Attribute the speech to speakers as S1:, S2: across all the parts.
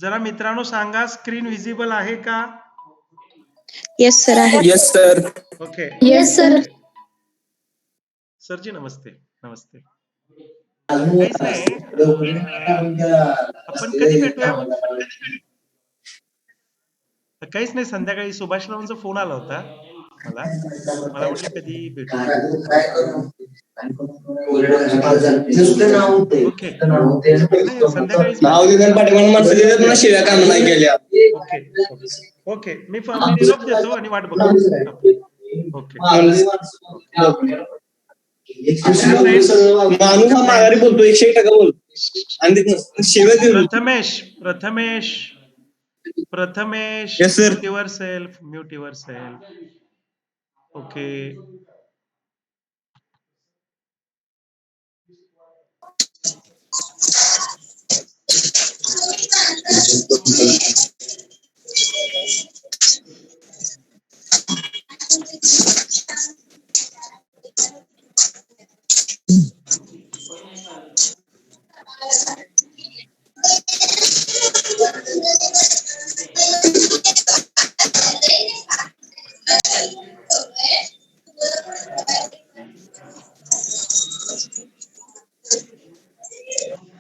S1: जरा मित्रांनो सांगा, screen visible आहे का?
S2: यस सर आहे.
S3: Yes sir.
S1: Okay.
S2: Yes sir.
S1: Sir ji नमस्ते. नमस्ते. काहीच नाही. आपण कधी भेटूया? काहीच नाही, संध्याकाळी सुभाषरावांचा फोन आला होता मला म्हटले कधी भेटूया. ओके. नाही, संध्याकाळीच भेटूया.
S3: शिव्या काम नाही केल्या.
S1: Okay okay. मी निरोप देतो आणि वाट बघतो आपली. ओके.
S3: माणूस हा माघारी बोलतो 101% बोल आणि शिव्या देऊ.
S1: Prathamesh
S3: Yes, sir.
S1: Mute your self. Okay.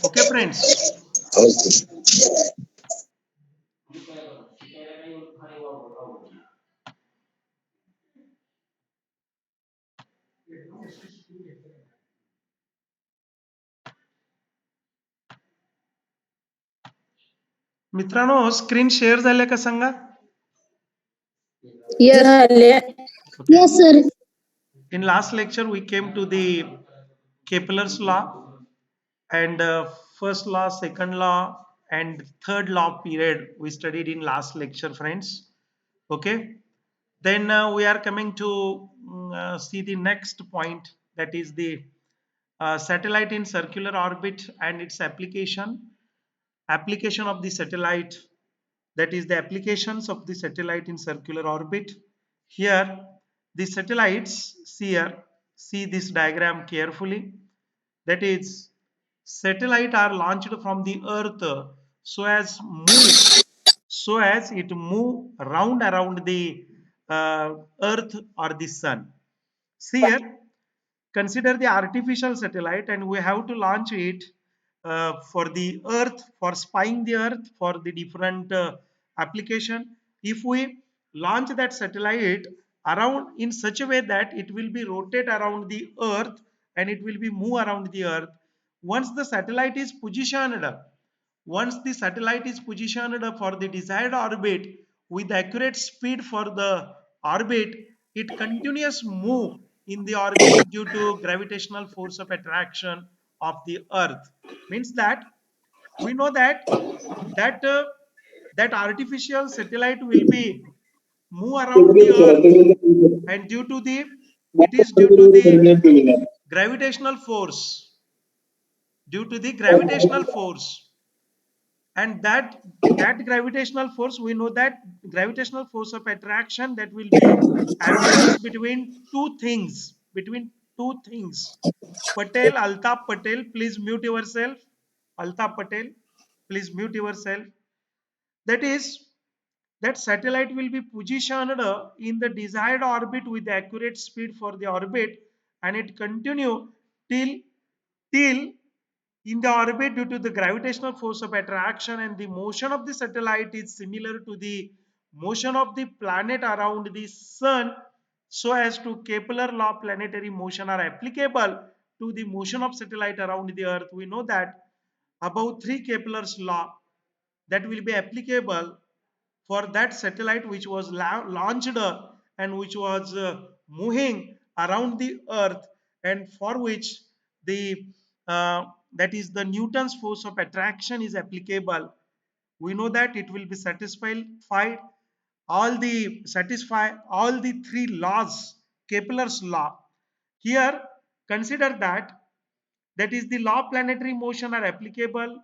S1: Okay friends. मित्रांनो, स्क्रीन शेअर झाले का सांगा?
S2: Yes sir.
S1: In last lecture we came to the Kepler's law and first law, second law and third law period we studied in last lecture, friends. Okay. Then we are coming to see the next point, that is the satellite in circular orbit and its application of the satellite, that is the applications of the satellite in circular orbit. Here the satellites, see this diagram carefully, that is satellite are launched from the earth so as it move round around the earth or the sun. See here, consider the artificial satellite and we have to launch it for the earth, for spying the earth, for the different application. If we launch that satellite around in such a way that it will be rotate around the earth and it will be move around the earth, once the satellite is positioned for the desired orbit with accurate speed for the orbit, it continues move in the orbit due to gravitational force of attraction of the earth. Means that we know that that uh, that artificial satellite will be move around the earth, and due to the gravitational force, and that gravitational force, we know that gravitational force of attraction that will be happens between two things. Altaf Patel, please mute yourself. Altaf Patel, please mute yourself. That is, that satellite will be positioned in the desired orbit with the accurate speed for the orbit, and it continue till in the orbit due to the gravitational force of attraction, and the motion of the satellite is similar to the motion of the planet around the sun, so as to Kepler law planetary motion are applicable to the motion of satellite around the earth. We know that about 3 Kepler's law that will be applicable for that satellite which was launched and which was moving around the earth, and for which the that is the Newton's force of attraction is applicable. We know that it will be satisfy all the 3 laws, Kepler's law. Here consider that is the law of planetary motion are applicable.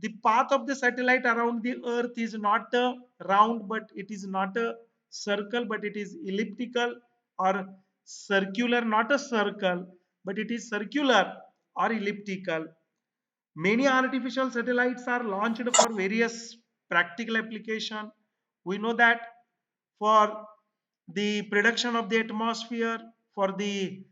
S1: The path of the satellite around the earth is not a round, but it is not a circle, but it is elliptical or circular, not a circle, but it is circular or elliptical. Many artificial satellites are launched for various practical application. We know that for the production of the atmosphere, for the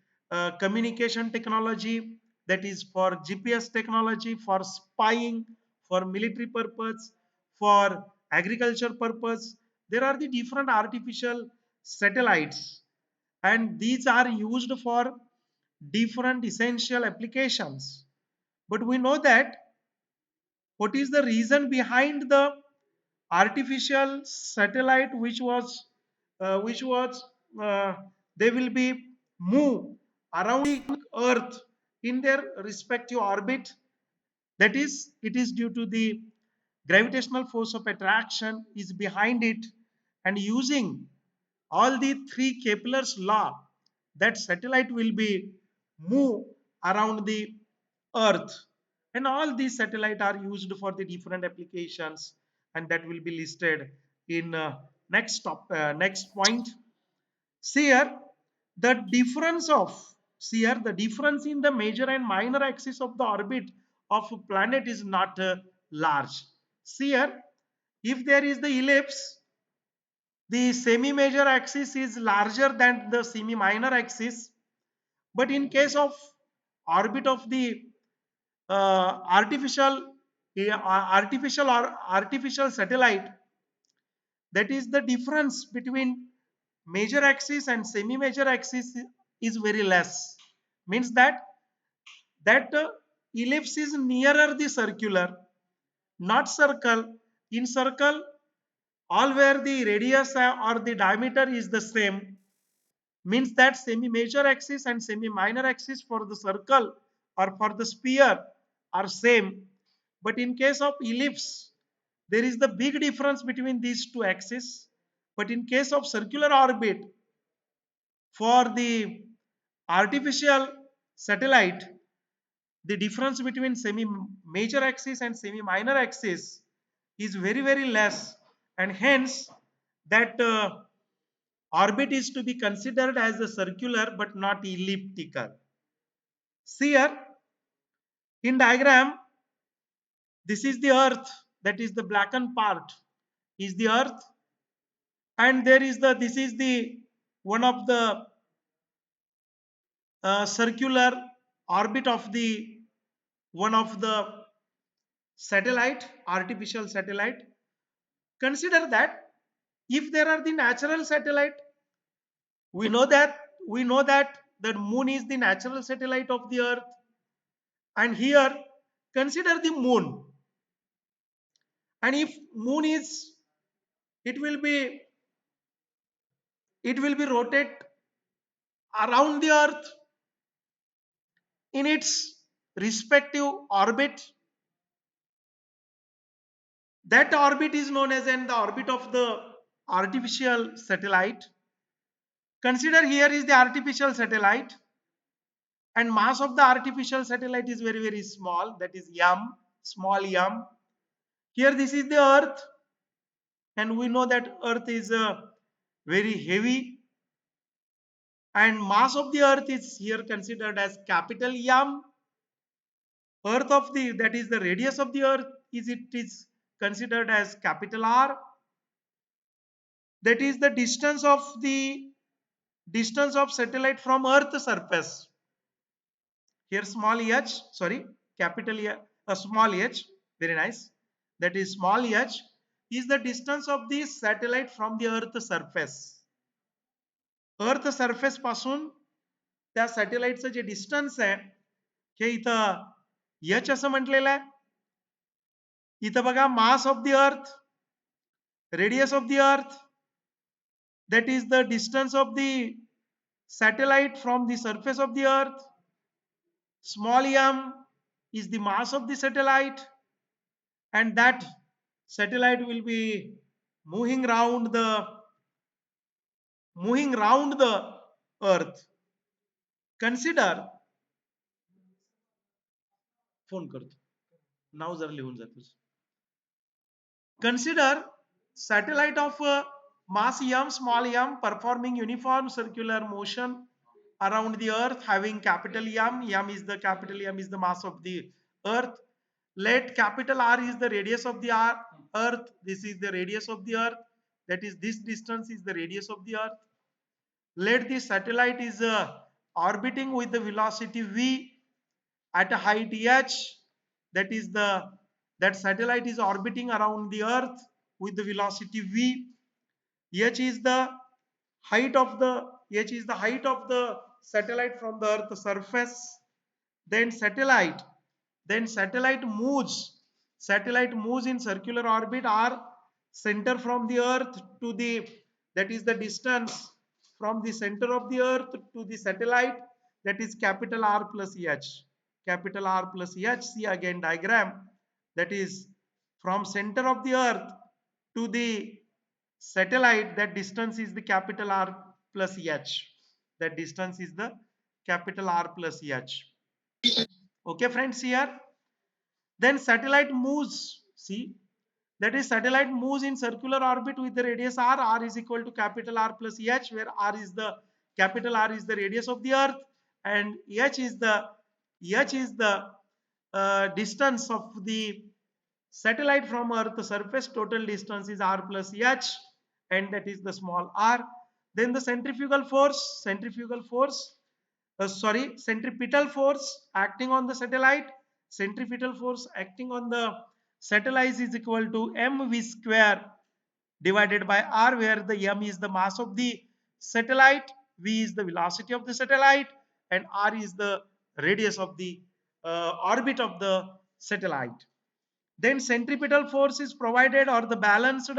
S1: communication technology, that is for GPS technology, for spying, for military purpose, for agriculture purpose. There are the different artificial satellites, and these are used for different essential applications. But we know that what is the reason behind the artificial satellite which was uh, they will be move around the earth in their respective orbit. That is, it is due to the gravitational force of attraction is behind it, and using all the three Kepler's law, that satellite will be move around the earth, and all these satellites are used for the different applications, and that will be listed in next point. See here the difference of see here the difference in the major and minor axis of the orbit of a planet is not large. See here, if there is the ellipse, the semi major axis is larger than the semi minor axis. But in case of orbit of the artificial satellite, that is the difference between major axis and semi major axis is very less. Means that ellipse is nearer the circular, not circle. In circle, all where the radius or the diameter is the same, means that semi major axis and semi minor axis for the circle or for the sphere are same. But in case of ellipse, there is the big difference between these two axes. But in case of circular orbit, for the artificial satellite, the difference between semi major axis and semi minor axis is very very less, and hence that orbit is to be considered as a circular but not elliptical. See here in diagram, this is the earth, that is the blackened part is the earth, and there is the this is the one of the circular orbit of the one of the satellite, artificial satellite. Consider that if there are the natural satellite, we know that we know that the moon is the natural satellite of the earth. And here consider the moon, and if moon is, it will be it will be rotate around the earth in its respective orbit. That orbit is known as the orbit of the artificial satellite. Consider here is the artificial satellite, and mass of the artificial satellite is very very small, that is m, small m. Here this is the earth, and we know that earth is very heavy, and mass of the earth is here considered as capital M. Earth of the, that is the radius of the earth, is it is considered as capital R. That is the distance of satellite from earth surface. Here small h, sorry, capital small h, very nice. That is small h is the distance of the satellite from the earth surface. Earth surface पासून त्या सॅटेलाइटचं जे distance आहे हे इथं H असं म्हटलेलं आहे. इथं बघा मास of the earth, radius of the earth, that is the distance of the satellite from the surface of the earth. Small m is the mass of the satellite, and that satellite will be moving round the earth. Consider, phone करतो नाव जर लिहून जातो. Consider satellite of mass m, small m, performing uniform circular motion around the earth, having capital M. M is the capital M is the mass of the earth. Let capital R is the radius of the earth. This is the radius of the earth. That is, this distance is the radius of the earth. Let the satellite is orbiting with the velocity v at a height h. That is that satellite is orbiting around the earth with the velocity v. H is the height of the satellite from the earth surface. then satellite then satellite moves in circular orbit r center from the earth to the, that is the distance from the center of the earth to the satellite, that is capital R plus h. Capital R plus h, see again diagram, that is from center of the earth to the satellite, that distance is the capital R plus h. That distance is the capital R plus h. Okay friends, here then satellite moves, see, that is satellite moves in circular orbit with the radius r. R is equal to capital R plus h, where r is the capital R is the radius of the earth, and h is the distance of the satellite from earth surface. Total distance is r plus h, and that is the small r. Then the centripetal force acting on the satellite. Centripetal force acting on the satellite is equal to mv square divided by r, where the m is the mass of the satellite, v is the velocity of the satellite, and r is the radius of the orbit of the satellite. Then centripetal force is provided, or the balanced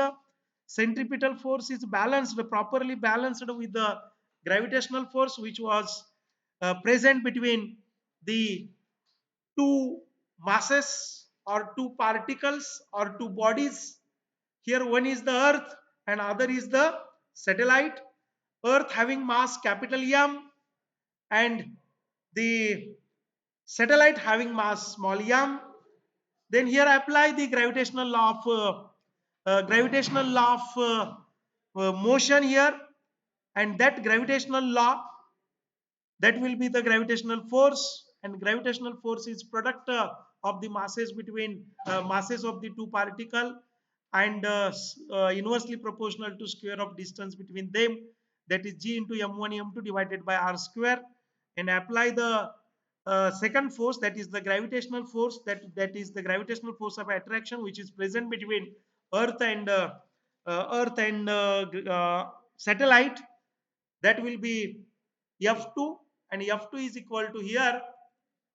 S1: centripetal force is balanced, properly balanced with the gravitational force which was present between the two masses or two particles or two bodies. Here one is the earth and other is the satellite. Earth having mass capital M and the satellite having mass small m. Then here apply the gravitational law of motion here, and that gravitational law, that will be the gravitational force, and gravitational force is product of the masses between masses of the two particle, and inversely proportional to square of distance between them, that is g into m1 m2 divided by r square. And apply the second force, that is the gravitational force, that is the gravitational force of attraction which is present between earth and satellite. That will be F2, and F2 is equal to, here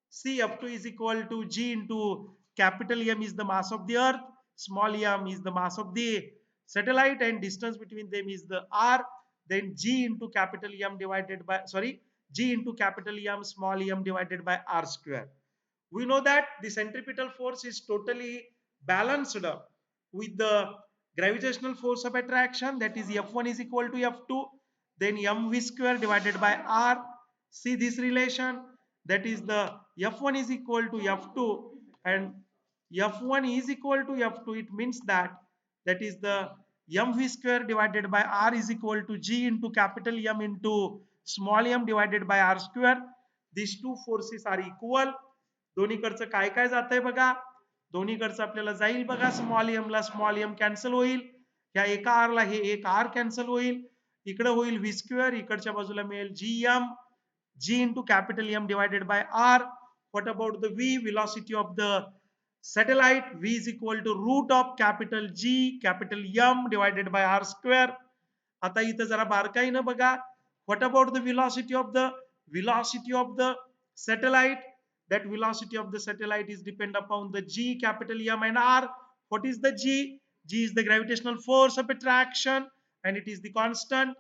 S1: see, F2 is equal to G into capital M is the mass of the earth, small m is the mass of the satellite, and distance between them is the r. Then G into capital M divided by, sorry, G into capital M small m divided by r square. We know that the centripetal force is totally balanced with the gravitational force of attraction, that is F1 is equal to F2, then mv square divided by r. See this relation, that is the F1 is equal to F2, and F1 is equal to F2. It means that is the mv square divided by r is equal to g into capital M into small m divided by r square. These two forces are equal. दोन्हीकडचं काय काय जातंय बघा, दोन्हीकडचं आपल्याला जाईल बघा, small M ला small m cancel होईल, ह्या एका आर ला हे एक आर कॅन्सल होईल, इकडे होईल व्ही स्क्वेअर, इकडच्या बाजूला मिळेल G M, g into capital M divided by r. What about the v, velocity of the satellite? V is equal to root of capital G capital M divided by r square. आता इथं जरा बारकाईनं बघा, what about the velocity of the satellite? That velocity of the satellite is depend upon the G capital M and r. What is the G? G is the gravitational force of attraction and it is the constant.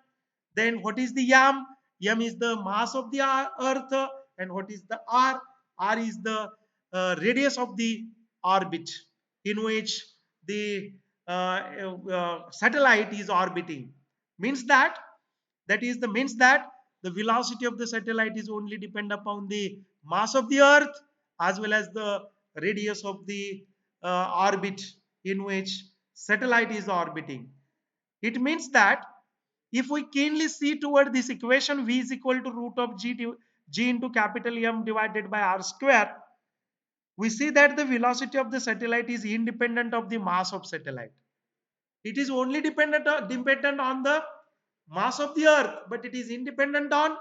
S1: Then what is the m? M is the mass of the earth, and what is the r? R is the radius of the orbit in which the satellite is orbiting. Means that the velocity of the satellite is only depend upon the mass of the earth as well as the radius of the orbit in which satellite is orbiting. It means that if we keenly see toward this equation, v is equal to root of g into capital M divided by r square, we see that the velocity of the satellite is independent of the mass of satellite. It is only dependent on the mass of the earth, but it is independent on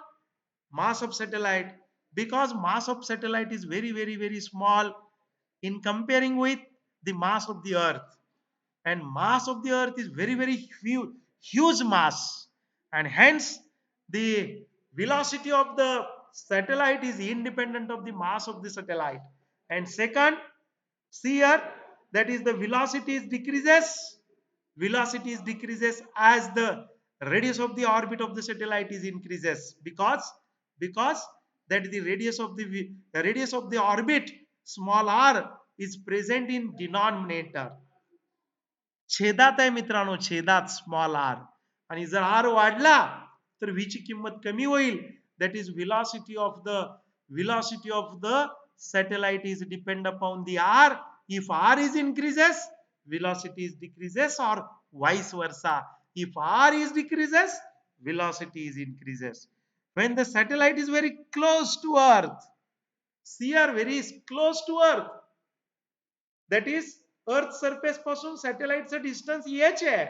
S1: mass of satellite, because mass of satellite is very small in comparing with the mass of the earth, and mass of the earth is very huge mass, and hence the velocity of the satellite is independent of the mass of the satellite. And second, see here, that is the velocity is decreases as the radius of the orbit of the satellite is increases, because that the radius of the orbit small r is present in denominator, छेदात आहे मित्रांनो, छेदात small are, आणि जर are वाढला तर V ची किंमत कमी होईल. That is velocity of the satellite is depend upon the r. If r is increases, velocity is decreases, or vice versa. If r is decreases, velocity is increases. When the satellite is very close to earth, see are very close to earth, that is earth surface पासून सॅटेलाइटचं distance H आहे,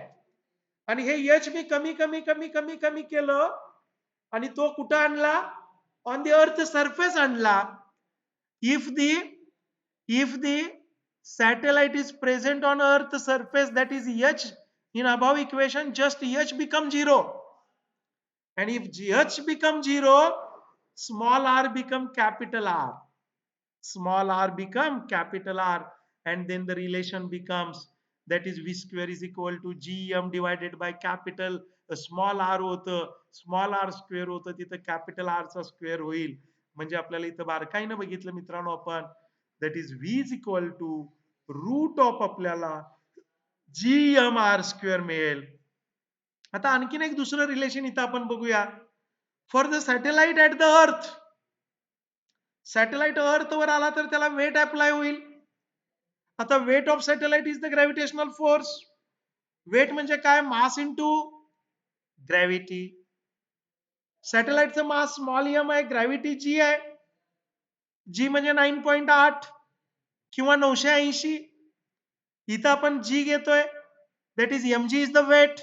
S1: आणि हे H मी कमी कमी कमी कमी कमी केलं आणि तो कुठं आणला, ऑन द अर्थ सरफेस आणला. If the satellite is present on earth surface, that is h, in above equation just h become 0, and if h become 0, small r become capital R, small r become capital R, and then the relation becomes, that is v square is equal to gm divided by capital small r होतं, small r square होतं, तिथं capital r चा square होईल. म्हणजे आपल्याला इथं बारकाईनं बघितलं मित्रांनो आपण, that is v is equal to root of आपल्याला gm r स्क्वेअर मिळेल. आता आणखीन एक दुसरं रिलेशन इथं आपण बघूया. For the satellite at the earth, satellite earth वर आला तर त्याला वेट अप्लाय होईल. आता weight of satellite is the gravitational force. Weight म्हणजे काय, मास इंटू ग्रॅव्हिटी. सॅटेलाइटचं मास स्मॉल एम आहे, ग्रॅव्हिटी जी आहे, जी म्हणजे 9.8 किंवा 980. इथं आपण जी घेतोय, that is mg is the weight,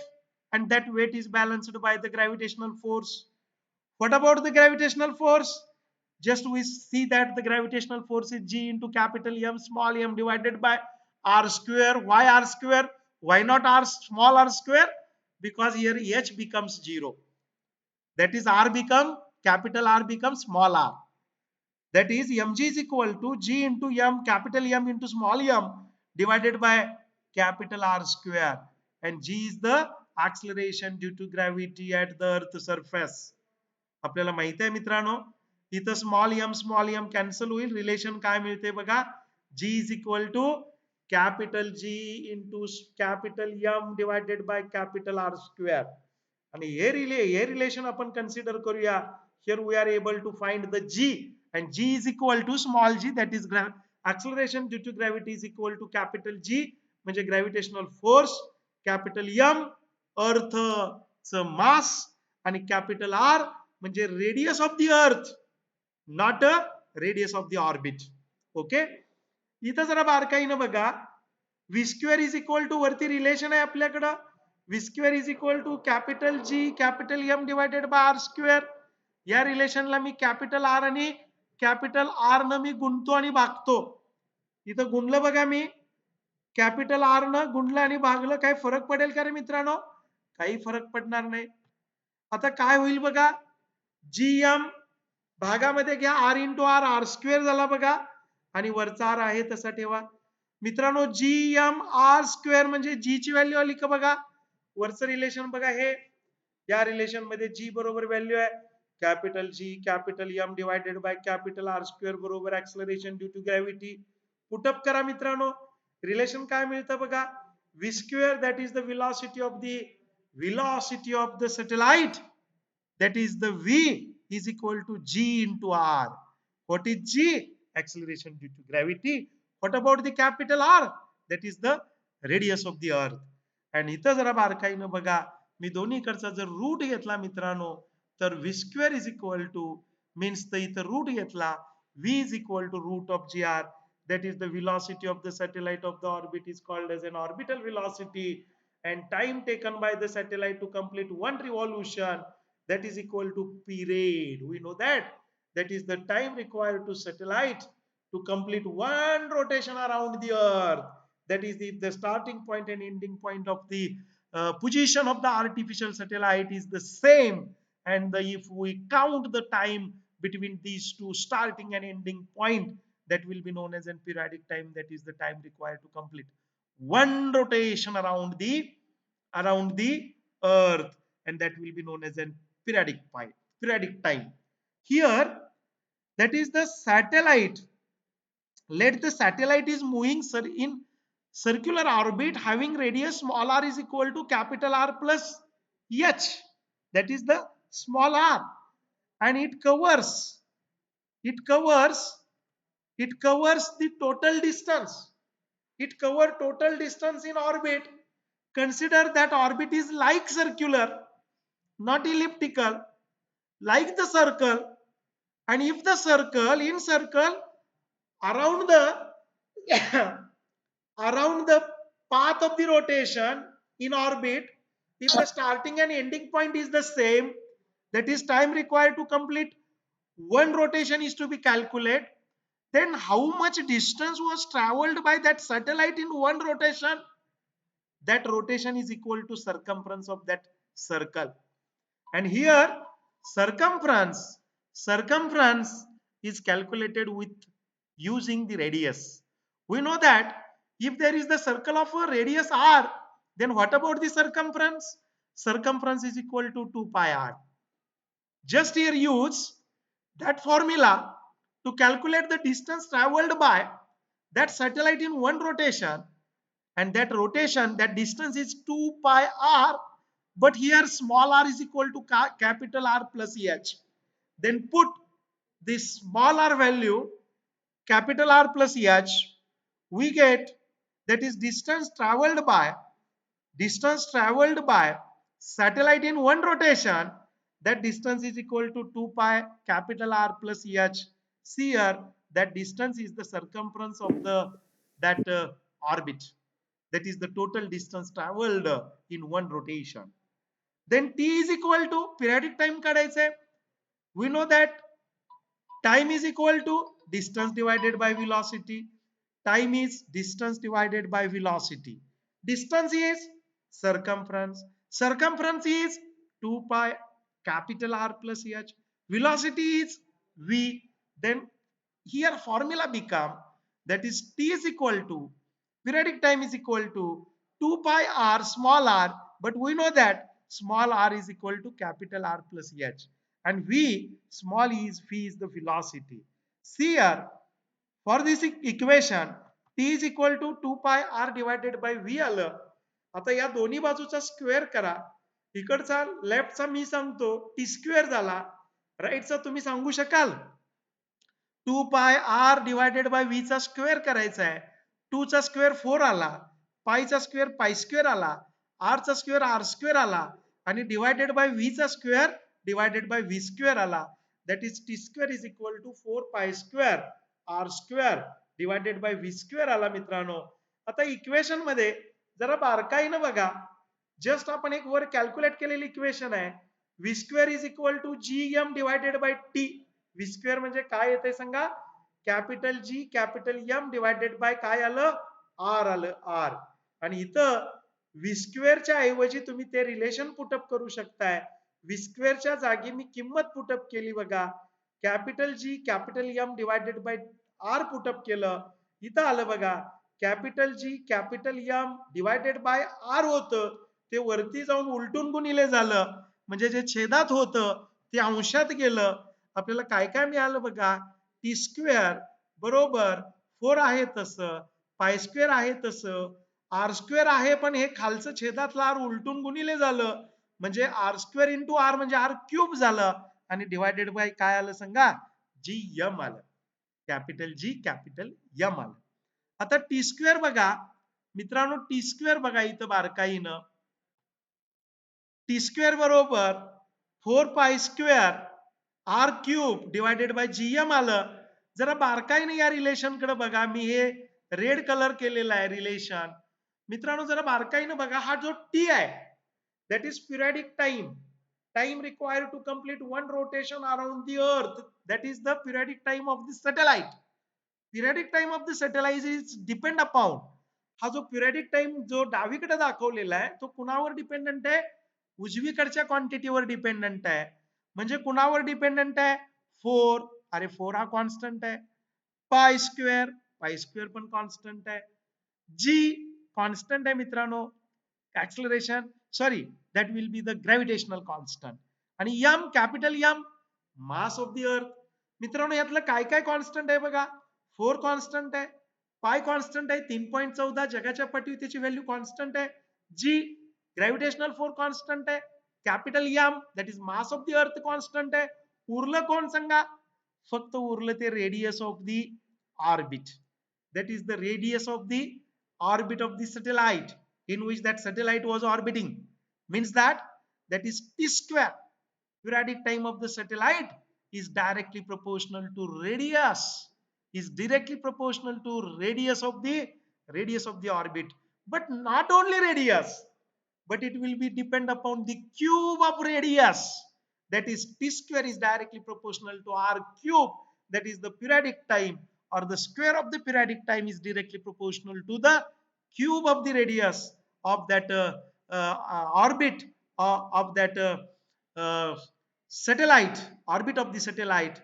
S1: and that weight is balanced by the gravitational force. What about the gravitational force? Just we see that the gravitational force is g into capital M small m divided by r square. Why r square? Why not r small r square? Because here h becomes 0. That is r become capital R becomes small r. That is mg is equal to g into m capital M into small m divided by capital R square, and g is the acceleration due to gravity at the earth surface. आपल्याला माहित आहे मित्रांनो, इथं small m cancel होईल, relation काय मिळते बघा, g is equal to capital G into capital M divided by capital R square. आणि हे रिलेशन आपण कन्सिडर करूया. Here we are able to find the g, and g is equal to small g, that is acceleration due to gravity is equal to capital G म्हणजे gravitational force, capital M अर्थचं mass, आणि capital R म्हणजे radius of the earth, not a radius of the orbit. Okay, इथं जरा बारकाईनं बघा, V square is equal to, वरती relation आहे आपल्याकडं, V square is equal to capital G capital M divided by R square. या रिलेशनला मी कॅपिटल आर आणि कॅपिटल आर न मी गुणतो आणि भागतो. इथं गुणलं बघा, मी कॅपिटल आर न गुणलं आणि भागलं, काही फरक पडेल का रे मित्रांनो? काही फरक पडणार नाही. आता काय होईल बघा, जी एम भागामध्ये घ्या, R into R, R square झाला बघा, आणि वरचा आर आहे तसा ठेवा. मित्रांनो जी एम आर स्क्वेअर म्हणजे जी ची व्हॅल्यू आली का बघा, वरचं रिलेशन बघा हे, या रिलेशन मध्ये जी बरोबर व्हॅल्यू आहे capital G capital M divided by capital R square बरोबर acceleration due to gravity. Put up करा मित्रांनो, रिलेशन काय मिळतं बघा, V square that is the velocity of the satellite, that is the v is equal to g into r. What is g? Acceleration due to gravity. What about the capital R? That is the radius of the earth. आणि इथं जरा बारकाईनं बघा, मी दोन्हीकडचा जर root घेतला मित्रांनो, तर v square is equal to means तर इथं रूट घेतला, v is equal to root of gr, that is the velocity of the satellite of the orbit is called as an orbital velocity, and time taken by the satellite to complete one revolution, that is equal to period. We know that is the time required to satellite to complete one rotation around the earth. That is the starting point and ending point of the position of the artificial satellite is the same, and if we count the time between these two starting and ending point, that will be known as a periodic time. That is the time required to complete one rotation around the earth, and that will be known as a periodic time. Here, that is the satellite. Let the satellite is moving in circular orbit having radius small r is equal to capital R plus h. That is the small r, and it covers the total distance. It covers total distance in orbit. Consider that orbit is like circular, not elliptical, like the circle. And if the circle around the around the path of the rotation in orbit, if the starting and ending point is the same, that is time required to complete one rotation is to be calculated. Then how much distance was traveled by that satellite in one rotation? That rotation is equal to circumference of that circle. And here circumference is calculated with using the radius. We know that if there is the circle of a radius r, then what about the circumference? Circumference is equal to 2 pi r. Just here use that formula to calculate the distance traveled by that satellite in one rotation, and that rotation, that distance is 2 pi r, but here small r is equal to capital R plus h. Then put this small r value, capital R plus h, we get that is distance traveled by satellite in one rotation, that distance is equal to 2 pi capital R plus h. See here, that distance is the circumference of the that orbit. That is the total distance traveled in one rotation. Then t is equal to periodic time काढायचं. We know that time is equal to distance divided by velocity. Time is distance divided by velocity. Distance is circumference. Circumference is 2 pi capital R plus h. Velocity is v. Then here formula become that is t is equal to periodic time is equal to 2 pi r small r, but we know that small r is equal to capital R plus h, and v is the velocity. See here, for this equation t is equal to 2 pi r divided by v आलं. आता या दोन्ही बाजूचा square करा. इकडचा लेफ्टचा मी सांगतो T square झाला, राईटचा तुम्ही सांगू शकाल? 2 pi R divided by V चा स्क्वेअर करायचा आहे. 2 चा स्क्वेअर 4 आला, पाय चा स्क्वेअर पाय स्क्वेअर आला, आर चा स्क्वेअर आर स्क्वेअर आला, आणि डिवायडेड बाय व्ही चा square divided by V square आला. That is T square is equal to 4 pi square R square divided by V square आला मित्रांनो. आता इक्वेशन मध्ये जरा बारकाईनं बघा. जस्ट आपण एक वर कॅल्क्युलेट केलेली इक्वेशन आहे. V square is equal to G M divided by T. V square म्हणजे काय येते सांगा? Capital G capital M divided by काय आलं? आर आलं, आर. आणि इथं व्ही स्क्वेअरच्या ऐवजी तुम्ही ते रिलेशन पुटअप करू शकताय. व्ही स्क्वेअरच्या जागी मी किंमत पुटअप केली बघा. Capital G capital M divided by R put up केलं. इथं आलं बघा, capital G capital M divided by R होतं, ते वरती जाऊन उलटून गुणिले झालं. म्हणजे जे छेदात होतं ते अंशात गेलं. आपल्याला काय काय मिळालं बघा? टी स्क्वेअर बरोबर 4 आहे तसं, पाय स्क्वेअर आहे तसं, आर स्क्वेअर आहे, पण हे खालचं छेदातलं आर उलटून गुणिले झालं, म्हणजे आर स्क्वेअर इंटू आर म्हणजे आर क्यूब झालं, आणि डिवायडेड बाय काय आलं सांगा? जी एम आलं. कॅपिटल जी कॅपिटल एम आलं. आता टी स्क्वेअर बघा मित्रांनो, टी स्क्वेअर बघा इथं बारकाईनं. टी स्क्वेअर बरोबर 4 pi square R cube divided by G M आलं. जरा बारकाईने या रिलेशन कडे बघा. मी हे रेड कलर केलेला आहे रिलेशन. मित्रांनो जरा बारकाईने बघा. हा जो टी आहे that is periodic time required to complete one rotation around the earth, that is the periodic time of the satellite. Periodic time of the satellite is depend upon, हा जो पिरियडिक टाइम जो डावीकडे दाखवलेला आहे तो कुणावर dependent आहे? उजवीकडच्या क्वांटिटीवर dependent आहे. म्हणजे कुणावर डिपेंडंट आहे? 4. अरे 4 हा कॉन्स्टंट आहे. पाय स्क्वेअर पण कॉन्स्टंट आहे. जी कॉन्स्टंट आहे मित्रांनो. Acceleration sorry that will be the gravitational constant. आणि M capital M mass of the earth. मित्रांनो यातलं काय काय कॉन्स्टंट आहे बघा. 4 कॉन्स्टंट आहे. पाय कॉन्स्टंट आहे 3.14 जगाच्या पाठीवर त्याची व्हॅल्यू कॉन्स्टंट आहे. जी ग्रॅव्हिटेशनल फोर्स कॉन्स्टंट आहे. Capital M that is mass of the earth constant आहे. उरलं कोण सांगा? फक्त उरलं ते radius of the orbit. That is the radius of the orbit of the satellite in which that satellite was orbiting. Means that is t square. Periodic time of the satellite is directly proportional to radius, is directly proportional to radius of the orbit. But not only radius, but it will be depend upon the cube of radius. That is t square is directly proportional to r cube. That is the periodic time, or the square of the periodic time is directly proportional to the cube of the radius of that orbit of that satellite. Orbit of the satellite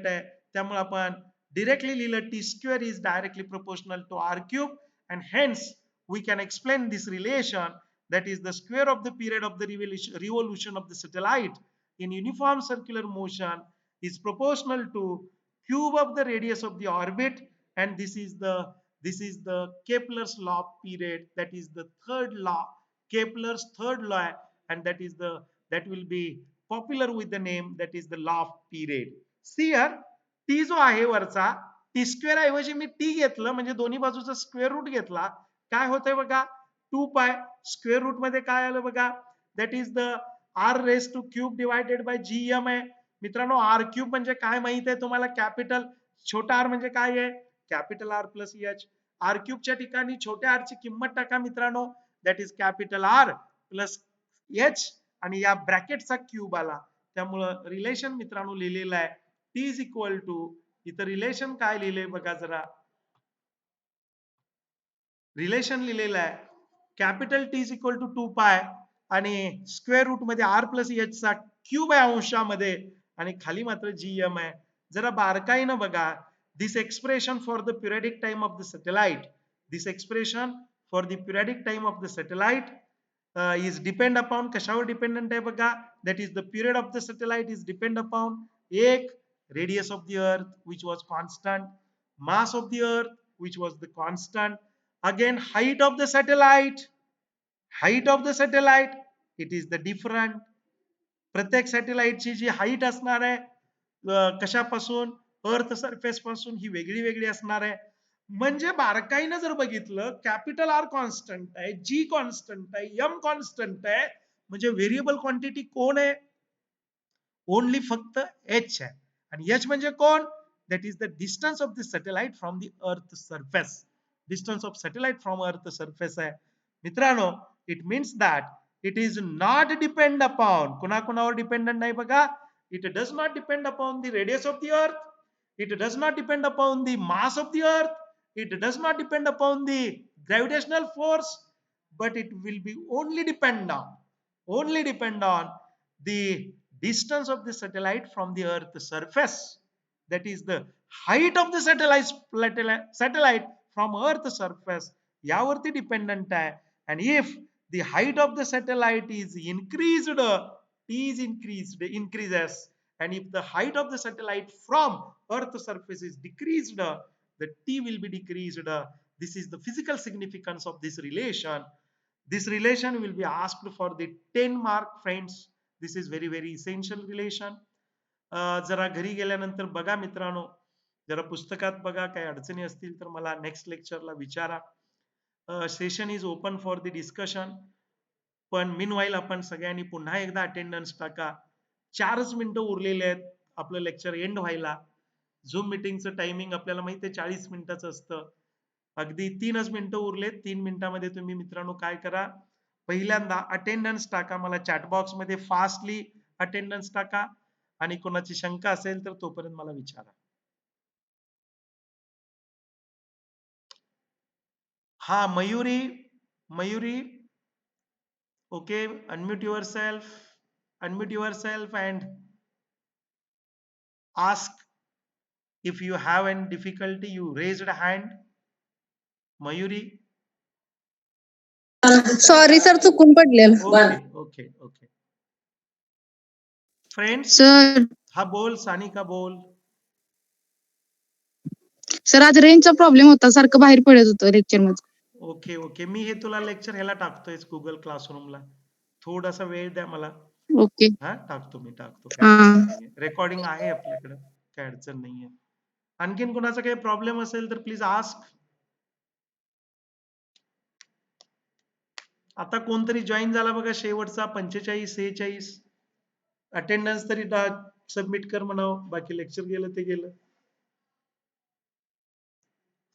S1: आहे. त्यामुळे आपण directly लिहिलं t square is directly proportional to r cube, and hence we can explain this relation, that is the square of the period of the revolution of the satellite in uniform circular motion is proportional to cube of the radius of the orbit. And this is the Kepler's law of period. That is the third law, Kepler's third law, and that will be popular with the name, that is the law of period. See here, t जो आहे वरचा T square ऐवजी मी T घेतलं, म्हणजे दोन्ही बाजूचा square root घेतला. काय होतंय बघा? 2 पाय. स्क्वेअर रूट मध्ये काय आलं बघा? That is the R raise to cube divided by G M आहे. मित्रांनो आर क्यूब म्हणजे काय माहित आहे तुम्हाला? कॅपिटल. छोटा आर म्हणजे काय आहे? Capital R plus H. R क्यूबच्या ठिकाणी छोट्या आर ची किंमत टाका मित्रांनो. That is capital R plus H, आणि या ब्रॅकेटचा क्यूब आला. त्यामुळं रिलेशन मित्रांनो लिहिलेलं आहे टी इज इक्वल टू, इथं रिलेशन काय लिहिलंय बघा जरा. रिलेशन लिहिलेलं आहे capital T is equal to 2 pi, आणि स्क्वेअर रूट मध्ये आर प्लस एच चा क्यूब आहे अंशामध्ये, आणि खाली मात्र जी एम आहे. जरा बारकाईनं बघा. This expression for the periodic time of the satellite, this expression for the periodic time of the satellite is depend upon, कशावर डिपेंडंट आहे बघा? that is the period of the satellite is depend upon एक radius of the earth which was constant, mass of the earth which was the constant, again height of the satellite, it is the different. प्रत्येक सॅटेलाइटची जी height असणार आहे कशापासून? Earth surface पासून, ही वेगळी वेगळी असणार आहे. म्हणजे बारकाईनं जर बघितलं, कॅपिटल आर कॉन्स्टंट आहे, जी कॉन्स्टंट आहे, एम कॉन्स्टंट आहे, म्हणजे व्हेरिएबल क्वांटिटी कोण आहे? ओनली फक्त एच आहे. आणि एच म्हणजे कोण? That is the distance of the satellite from the earth surface. Distance of satellite from earth surface आहे. मित्रांनो it means that it is not depend upon, कुणाकुणावर डिपेंडंट नाही बघा. it does not depend upon the radius of the earth, it does not depend upon the mass of the earth, it does not depend upon the gravitational force, but it will be only depend on the distance of the satellite from the earth surface. That is the height of the satellite from earth surface, यावरती dependent आहे. and if the height of the satellite is increased, t is increases, and if the height of the satellite from earth surface is decreased, the t will be decreased. This is the physical significance of this relation. This relation will be asked for the 10 mark friends. This is very very essential relation. जरा घरी गेल्यानंतर बघा मित्रांनो, जरा पुस्तकात बघा, काही अडचणी असतील तर मला नेक्स्ट लेक्चरला विचारा. Session is open for the discussion. पण मीनवाईल आपण सगळ्यांनी पुन्हा एकदा अटेंडन्स टाका. 4च मिनिटं उरलेले आहेत आपलं लेक्चर एंड व्हायला. झूम मिटिंगचं टायमिंग आपल्याला माहिती आहे 40 मिनिटाचं असतं. अगदी 3च मिनिटं उरले. 3 मिनिटामध्ये तुम्ही मित्रांनो काय करा, पहिल्यांदा अटेंडन्स टाका. मला चॅटबॉक्स मध्ये फास्टली अटेंडन्स टाका आणि कोणाची शंका असेल तर तोपर्यंत मला विचारा. हा Mayuri, Mayuri, okay, unmute yourself and ask if you have any difficulty. You raised a hand, Mayuri.
S2: Sorry sir, चुकून पडलेलं.
S1: Okay okay okay. Friends,
S2: sir
S1: हा बोल सानिका बोल.
S2: सर आज रेंजचा प्रॉब्लेम होता, सारखं बाहेर पडत होतं लेक्चर मध्ये.
S1: ओके ओके, मी हे तुला लेक्चर ह्याला टाकतोय गुगल क्लासरूमला. थोडासा वेळ द्या मला.
S2: ओके.
S1: हा टाकतो, मी टाकतो, काय
S2: हा
S1: अडचण नाहीये. रेकॉर्डिंग आहे आपल्याकडे, काय अडचण नाहीये. आणखीन कोणाचा काही प्रॉब्लेम असेल तर प्लीज आस्क. आता कोणतरी जॉईन झाला बघा शेवटचा 45 46. अटेंडन्स तरी सबमिट कर म्हणावं, बाकी लेक्चर गेलं ते गेलं.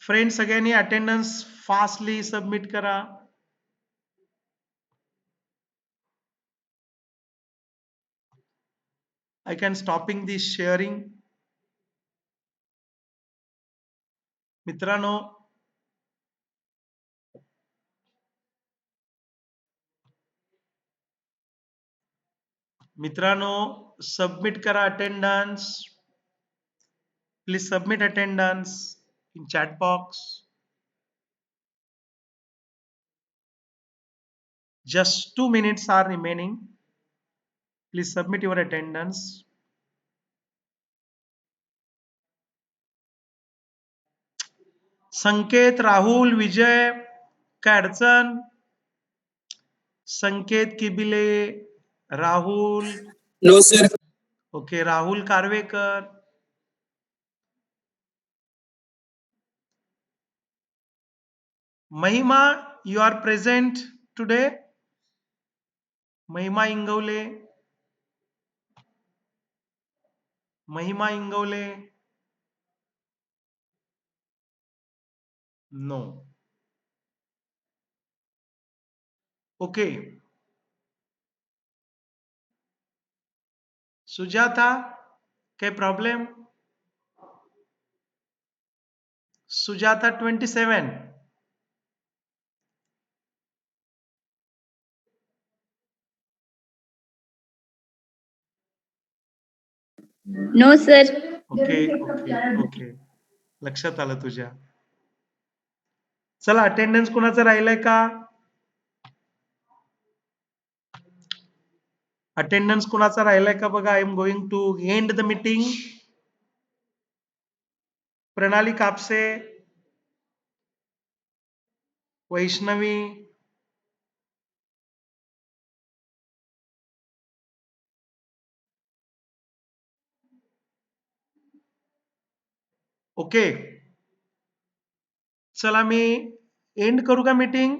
S1: फ्रेंड सगळ्यांनी अटेंडन्स फास्टली सबमिट करा. I can stopping this sharing. मित्रांनो, सबमिट करा attendance. Please submit attendance in chat box. Just 2 minutes are remaining. Please submit your attendance. संकेत, राहुल, विजय, काय अडचण? Sanket Kibile, Rahul,
S3: no sir.
S1: Okay, Rahul Karwekar. Mahima, you are present today. महिमा इंगवले, महिमा Ingawale, no. Okay. Sujata, काय problem? Sujata 27.
S2: No sir.
S1: Okay okay okay, लक्षात आलं तुझ्या. चला, अटेंडन्स कुणाचं राहिलंय का? अटेंडन्स कुणाचा राहिलाय का बघा. I am going to end the meeting. Pranali Kapse, Vaishnavi, okay. चला, मी एंड करू का मीटिंग?